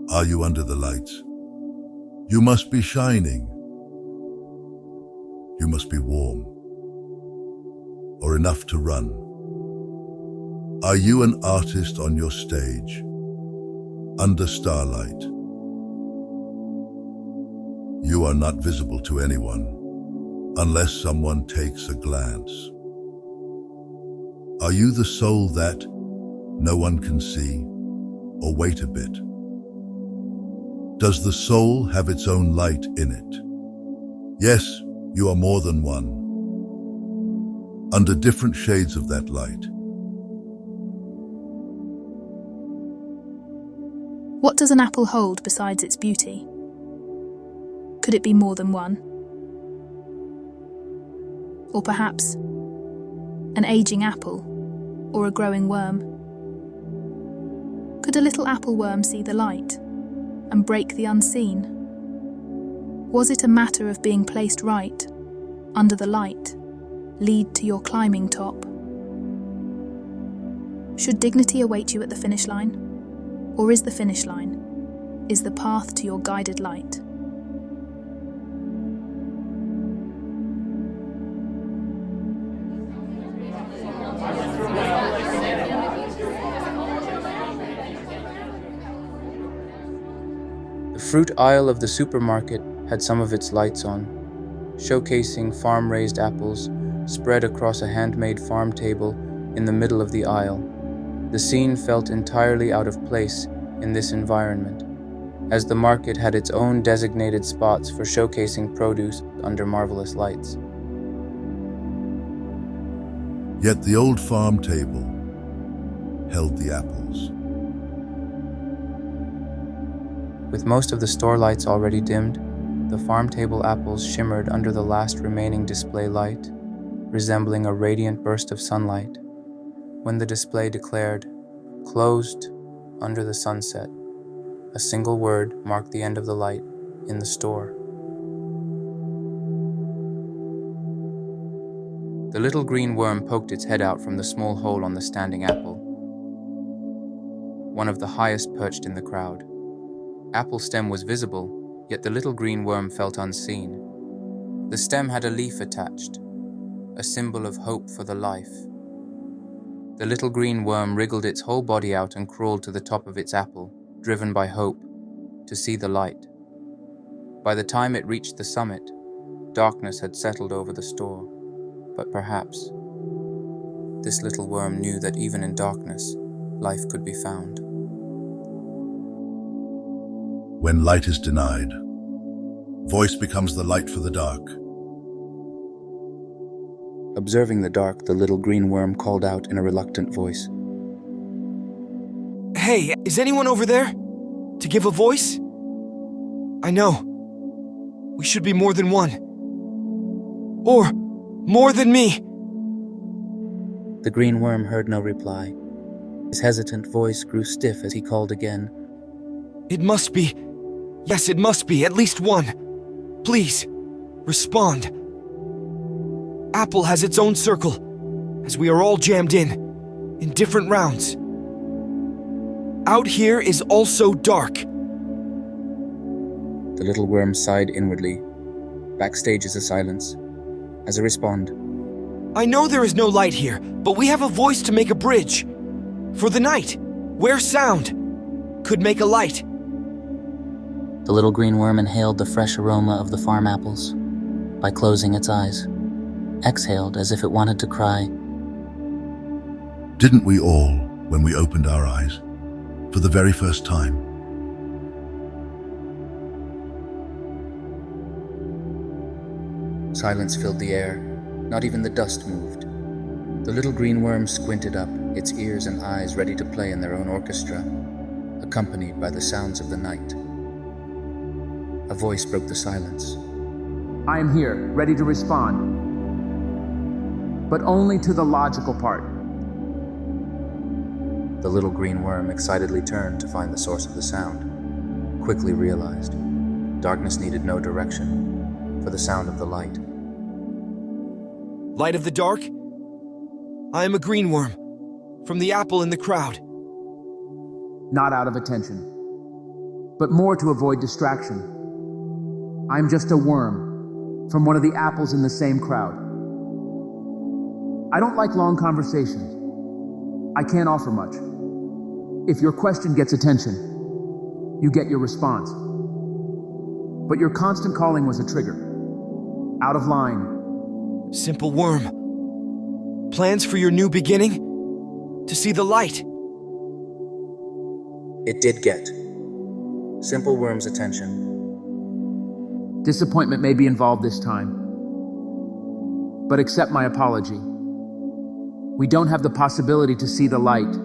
Are you under the lights? You must be shining. You must be warm, or enough to run. Are you an artist on your stage, under starlight? You are not visible to anyone, unless someone takes a glance. Are you the soul that no one can see? Or wait a bit. Does the soul have its own light in it? Yes, you are more than one, under different shades of that light. What does an apple hold besides its beauty? Could it be more than one? Or perhaps an aging apple or a growing worm? Could a little apple worm see the light and break the unseen? Was it a matter of being placed right, under the light, lead to your climbing top? Should dignity await you at the finish line? Or is the finish line, is the path to your guided light? The fruit aisle of the supermarket had some of its lights on, showcasing farm-raised apples spread across a handmade farm table in the middle of the aisle. The scene felt entirely out of place in this environment, as the market had its own designated spots for showcasing produce under marvelous lights. Yet the old farm table held the apples. With most of the store lights already dimmed, the farm table apples shimmered under the last remaining display light, resembling a radiant burst of sunlight. When the display declared, "Closed under the sunset," a single word marked the end of the light in the store. The little green worm poked its head out from the small hole on the standing apple, one of the highest perched in the crowd. Apple stem was visible, yet the little green worm felt unseen. The stem had a leaf attached, a symbol of hope for the life. The little green worm wriggled its whole body out and crawled to the top of its apple, driven by hope, to see the light. By the time it reached the summit, darkness had settled over the store, but perhaps this little worm knew that even in darkness, life could be found. When light is denied, voice becomes the light for the dark. Observing the dark, the little green worm called out in a reluctant voice. Hey, is anyone over there? To give a voice? I know. We should be more than one. Or more than me. The green worm heard no reply. His hesitant voice grew stiff as he called again. It must be. Yes, it must be. At least one. Please, respond. Apple has its own circle, as we are all jammed in different rounds. Out here is also dark. The little worm sighed inwardly. Backstage is a silence. As a respond, I know there is no light here, but we have a voice to make a bridge. For the night, where sound could make a light. The little green worm inhaled the fresh aroma of the farm apples by closing its eyes, exhaled as if it wanted to cry. Didn't we all, when we opened our eyes, for the very first time? silence filled the air. Not even the dust moved. The little green worm squinted up, its ears and eyes ready to play in their own orchestra, accompanied by the sounds of the night. A voice broke the silence. I am here, ready to respond. But only to the logical part. The little green worm excitedly turned to find the source of the sound, quickly realized darkness needed no direction for the sound of the light. Light of the dark? I am a green worm, from the apple in the crowd. Not out of attention. but more to avoid distraction. I'm just a worm from one of the apples in the same crowd. I don't like long conversations. I can't offer much. If your question gets attention, you get your response. But your constant calling was a trigger. Out of line. Simple worm. Plans for your new beginning? To see the light. It did get Simple Worm's attention. Disappointment may be involved this time, but accept my apology. We don't have the possibility to see the light.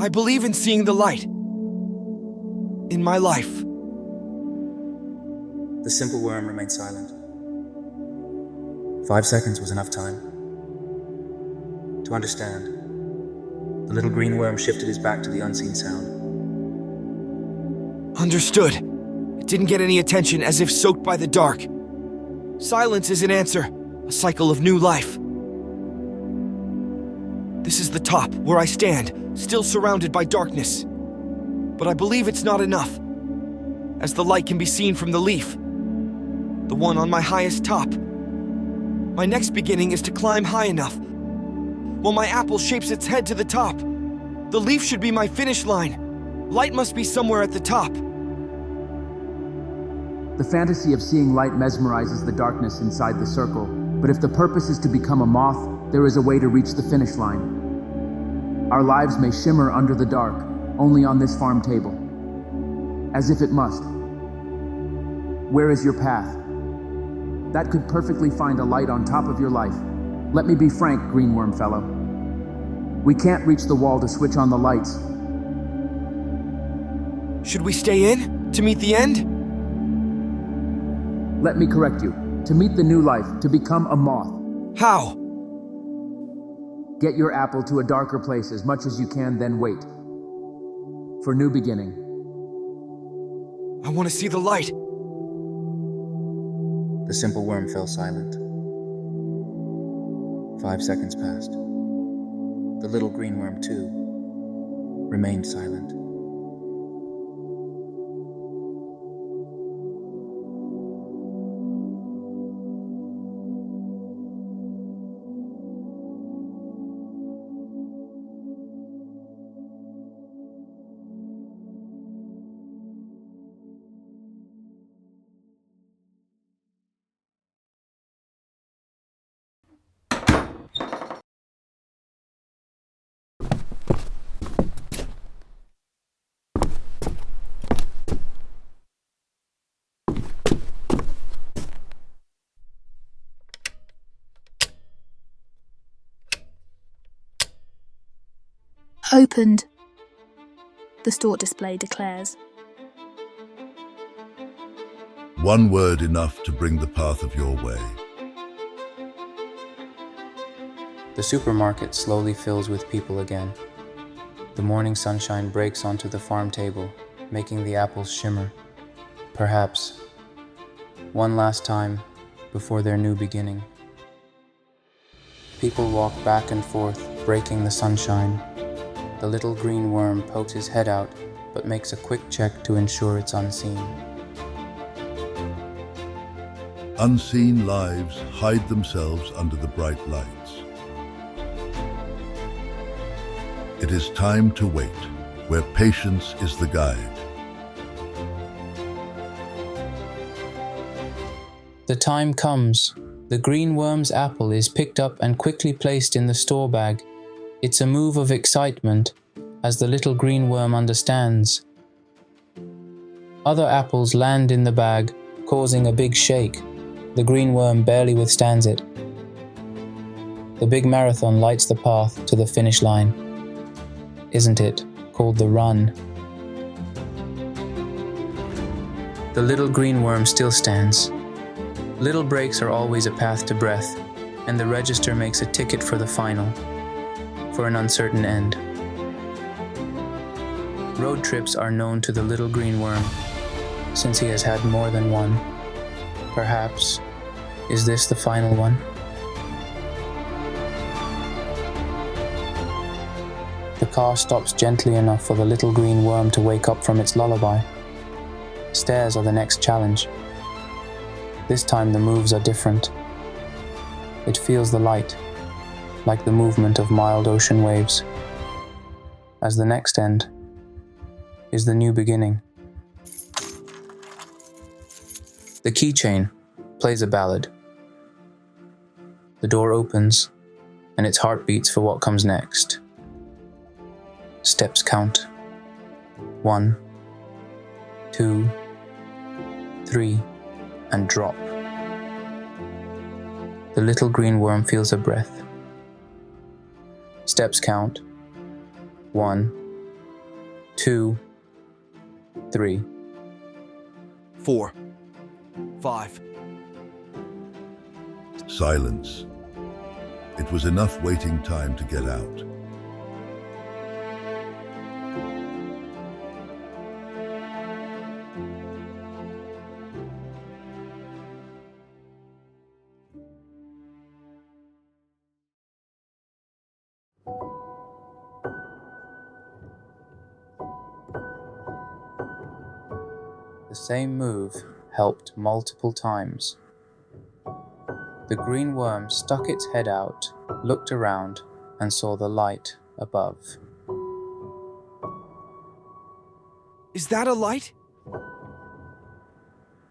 I believe in seeing the light. In my life. The Simple Worm remained silent. 5 seconds was enough time to understand. The little green worm shifted his back to the unseen sound. Understood. It didn't get any attention, as if soaked by the dark. Silence is an answer, a cycle of new life. This is the top, where I stand, still surrounded by darkness. But I believe it's not enough, as the light can be seen from the leaf, the one on my highest top. My next beginning is to climb high enough. While my apple shapes its head to the top, the leaf should be my finish line. Light must be somewhere at the top. The fantasy of seeing light mesmerizes the darkness inside the circle, but if the purpose is to become a moth, there is a way to reach the finish line. Our lives may shimmer under the dark, only on this farm table, as if it must. Where is your path? That could perfectly find a light on top of your life. Let me be frank, greenworm fellow. We can't reach the wall to switch on the lights. Should we stay in to meet the end? Let me correct you. To meet the new life, to become a moth. How? Get your apple to a darker place as much as you can, then wait. For new beginning. I want to see the light. The Simple Worm fell silent. 5 seconds passed. The little green worm, too, remained silent. Opened, the store display declares. One word enough to bring the path of your way. The supermarket slowly fills with people again. The morning sunshine breaks onto the farm table, making the apples shimmer. Perhaps one last time before their new beginning. People walk back and forth, breaking the sunshine. The little green worm pokes his head out, but makes a quick check to ensure it's unseen. Unseen lives hide themselves under the bright lights. It is time to wait, where patience is the guide. The time comes. The green worm's apple is picked up and quickly placed in the store bag. It's a move of excitement, as the little green worm understands. Other apples land in the bag, causing a big shake. The green worm barely withstands it. The big marathon lights the path to the finish line. Isn't it called the run? The little green worm still stands. Little breaks are always a path to breath, and the register makes a ticket for the final, for an uncertain end. Road trips are known to the little green worm, since he has had more than one. Perhaps, is this the final one? The car stops gently enough for the little green worm to wake up from its lullaby. Stairs are the next challenge. This time the moves are different. It feels the light, like the movement of mild ocean waves. As the next end is the new beginning. The keychain plays a ballad. The door opens, and its heart beats for what comes next. Steps count. 1, 2, 3, and drop. The little green worm feels a breath. Steps count. 1, 2, 3. 4, 5. Silence. It was enough waiting time to get out. The same move helped multiple times. The green worm stuck its head out, looked around, and saw the light above. Is that a light?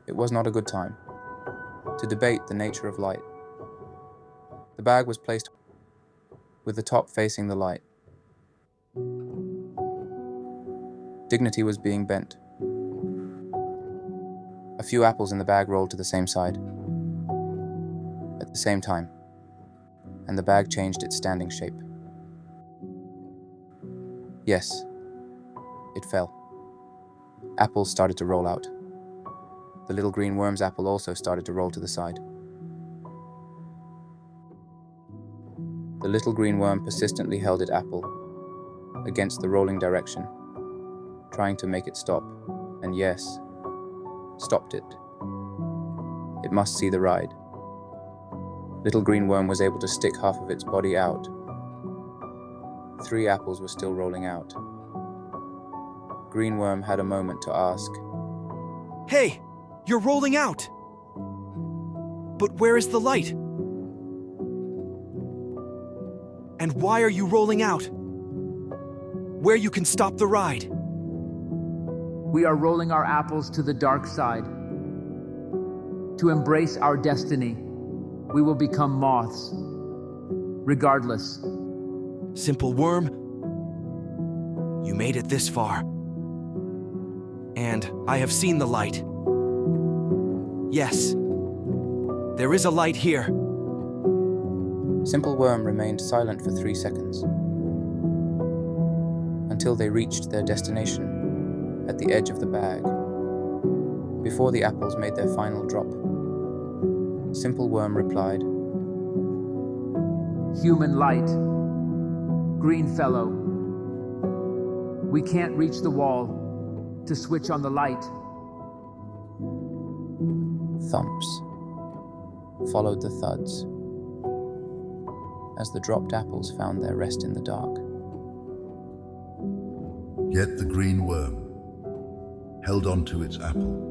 It was not a good time to debate the nature of light. The bag was placed with the top facing the light. Dignity was being bent. A few apples in the bag rolled to the same side at the same time, and the bag changed its standing shape. Yes, it fell. Apples started to roll out. The little green worm's apple also started to roll to the side. The little green worm persistently held its apple against the rolling direction, trying to make it stop, and yes, stopped it. It must see the ride. Little green worm was able to stick half of its body out. 3 apples were still rolling out. Green worm had a moment to ask, Hey, you're rolling out! But where is the light? And why are you rolling out? Where you can stop the ride? We are rolling our apples to the dark side. To embrace our destiny, we will become moths. Regardless. Simple worm, you made it this far. And I have seen the light. Yes, there is a light here. Simple Worm remained silent for 3 seconds, until they reached their destination at the edge of the bag, before the apples made their final drop. Simple Worm replied, Human light. Green fellow. We can't reach the wall to switch on the light. Thumps followed the thuds as the dropped apples found their rest in the dark. Yet the green worm held on to its apple.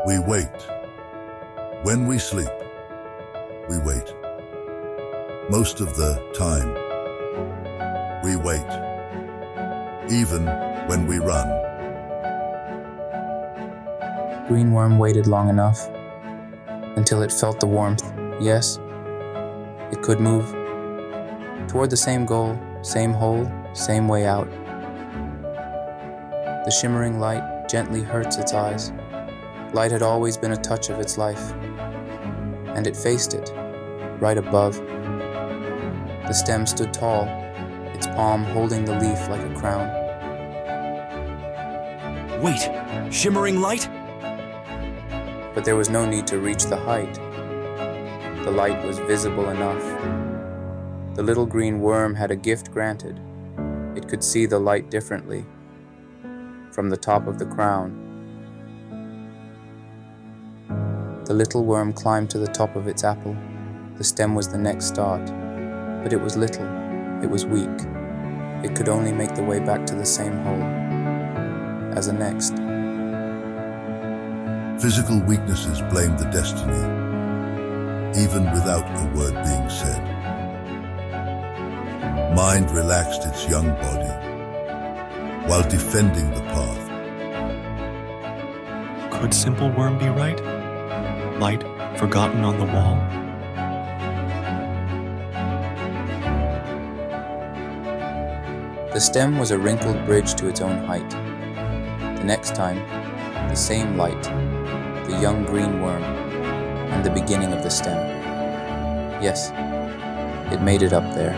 We wait. When we sleep, we wait. Most of the time, we wait. Even when we run. Green Worm waited long enough until it felt the warmth. Yes, it could move toward the same goal, same hole, same way out. The shimmering light gently hurts its eyes. Light had always been a touch of its life, and it faced it, right above. The stem stood tall, its palm holding the leaf like a crown. Wait, shimmering light? But there was no need to reach the height. The light was visible enough. The little green worm had a gift granted. It could see the light differently, from the top of the crown. The little worm climbed to the top of its apple. The stem was the next start, but it was little, it was weak. It could only make the way back to the same hole as the next. Physical weaknesses blame the destiny, even without a word being said. Mind relaxed its young body while defending the path. Could simple worm be right? Light forgotten on the wall? The stem was a wrinkled bridge to its own height. The next time, the same light, the young green worm, and the beginning of the stem. Yes, it made it up there,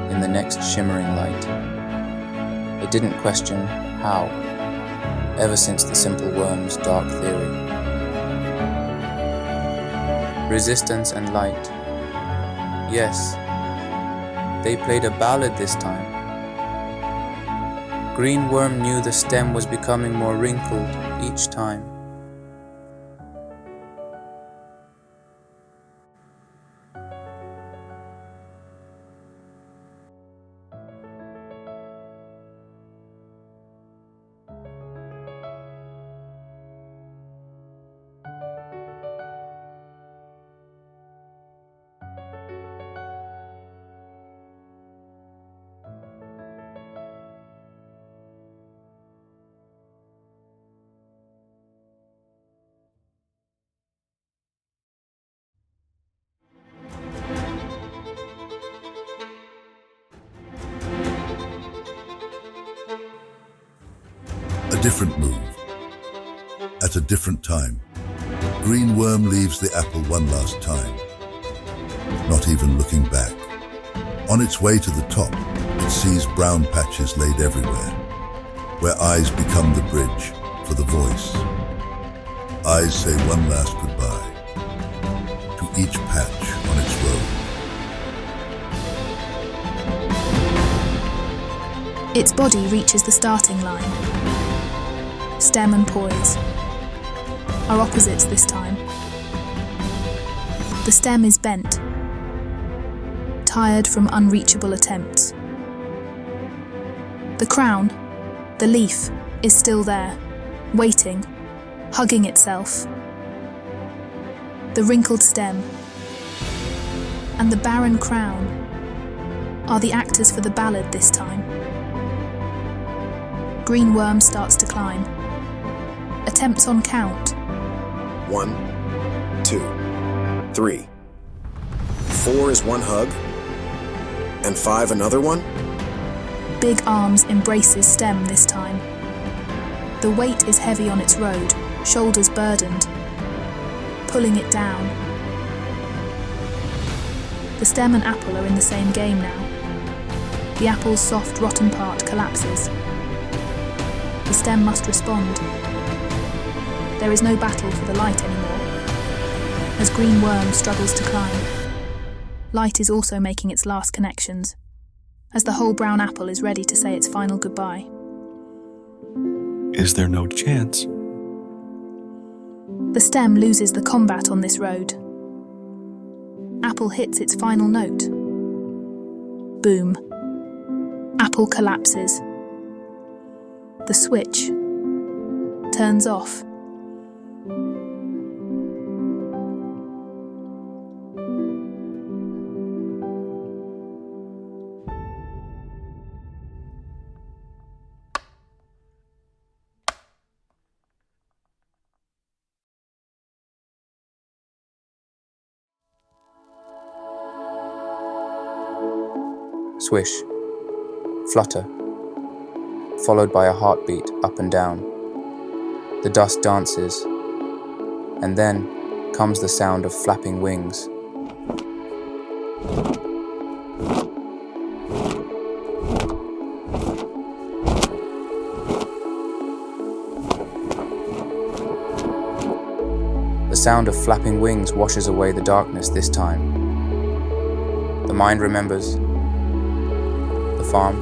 in the next shimmering light. It didn't question how, ever since the simple worm's dark theory. Resistance and light. Yes, they played a ballad this time. Green worm knew the stem was becoming more wrinkled each time. A different move. At a different time. Green worm leaves the apple one last time, not even looking back. On its way to the top, it sees brown patches laid everywhere, where eyes become the bridge for the voice. Eyes say one last goodbye to each patch on its road. Its body reaches the starting line. Stem and poise are opposites this time. The stem is bent, tired from unreachable attempts. The crown, the leaf, is still there, waiting, hugging itself. The wrinkled stem and the barren crown are the actors for the ballad this time. Green worm starts to climb. Attempts on count. 1, 2, 3. 4 is one hug, and 5 another one? Big arms embraces stem this time. The weight is heavy on its road, shoulders burdened, pulling it down. The stem and apple are in the same game now. The apple's soft, rotten part collapses. The stem must respond. There is no battle for the light anymore, as green worm struggles to climb. Light is also making its last connections, as the whole brown apple is ready to say its final goodbye. Is there no chance? The stem loses the combat on this road. Apple hits its final note. Boom. Apple collapses. The switch turns off. Swish, flutter, followed by a heartbeat up and down. The dust dances, and then comes the sound of flapping wings. sound of flapping wings washes away the darkness this time. The mind remembers the farm,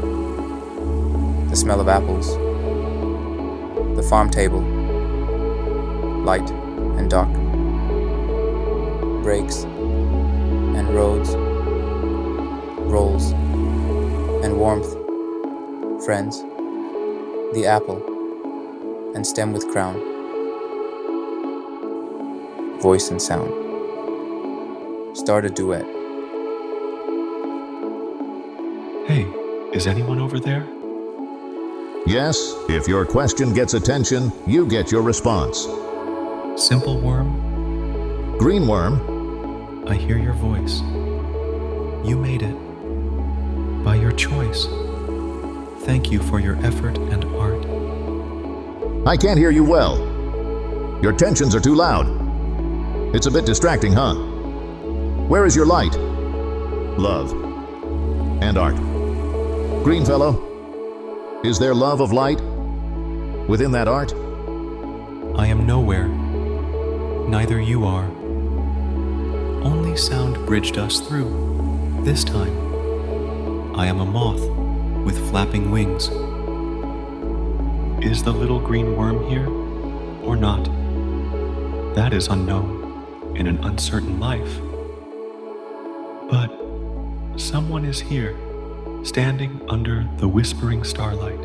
the smell of apples, the farm table, light and dark, brakes and roads, rolls and warmth, friends, the apple and stem with crown, voice and sound. Start a duet. Hey, is anyone over there? Yes, if your question gets attention, you get your response. Simple worm, Green worm, I hear your voice. You made it. By your choice. Thank you for your effort and art. I can't hear you well. Your tensions are too loud. It's a bit distracting, huh? Where is your light? Love. And art. Green fellow, is there love of light within that art? I am nowhere. Neither you are. Only sound bridged us through. This time. I am a moth with flapping wings. Is the little green worm here or not? That is unknown in an uncertain life. But someone is here, standing under the whispering starlight.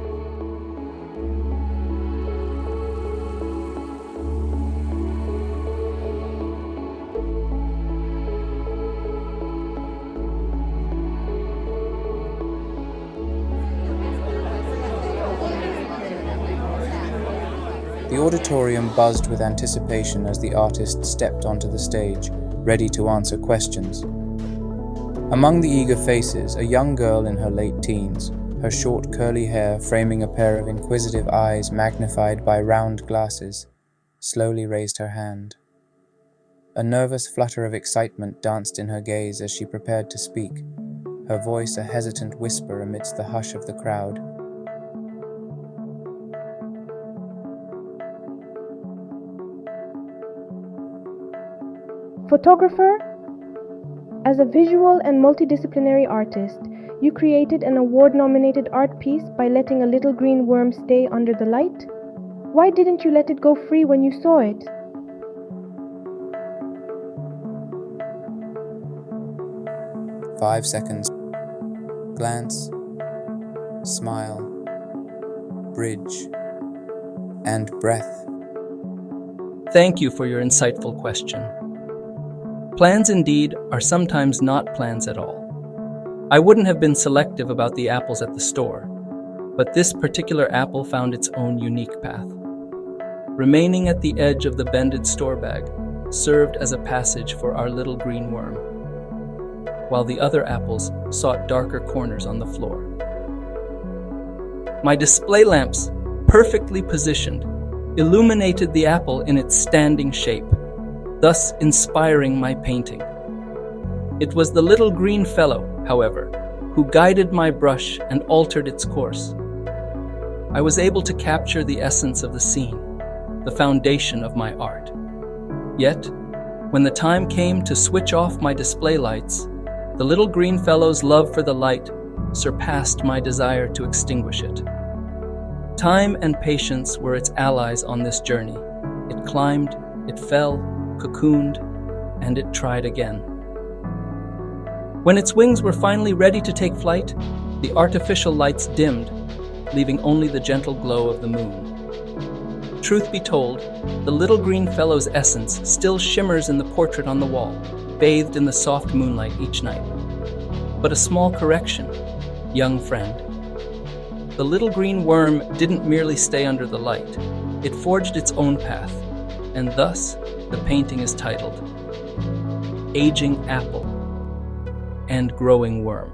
The auditorium buzzed with anticipation as the artist stepped onto the stage, ready to answer questions. Among the eager faces, a young girl in her late teens, her short curly hair framing a pair of inquisitive eyes magnified by round glasses, slowly raised her hand. A nervous flutter of excitement danced in her gaze as she prepared to speak, her voice a hesitant whisper amidst the hush of the crowd. Photographer, as a visual and multidisciplinary artist, you created an award-nominated art piece by letting a little green worm stay under the light. Why didn't you let it go free when you saw it? "5 seconds. Glance, smile, bridge, and breath." Thank you for your insightful question. Plans indeed are sometimes not plans at all. I wouldn't have been selective about the apples at the store, but this particular apple found its own unique path. Remaining at the edge of the bended store bag served as a passage for our little green worm, while the other apples sought darker corners on the floor. My display lamps, perfectly positioned, illuminated the apple in its standing shape, thus inspiring my painting. It was the little green fellow, however, who guided my brush and altered its course. I was able to capture the essence of the scene, the foundation of my art. Yet, when the time came to switch off my display lights, the little green fellow's love for the light surpassed my desire to extinguish it. Time and patience were its allies on this journey. It climbed, it fell, cocooned, and it tried again. When its wings were finally ready to take flight, the artificial lights dimmed, leaving only the gentle glow of the moon. Truth be told, the little green fellow's essence still shimmers in the portrait on the wall, bathed in the soft moonlight each night. But a small correction, young friend. The little green worm didn't merely stay under the light, it forged its own path, and thus the painting is titled Aging Apple and Growing Worm.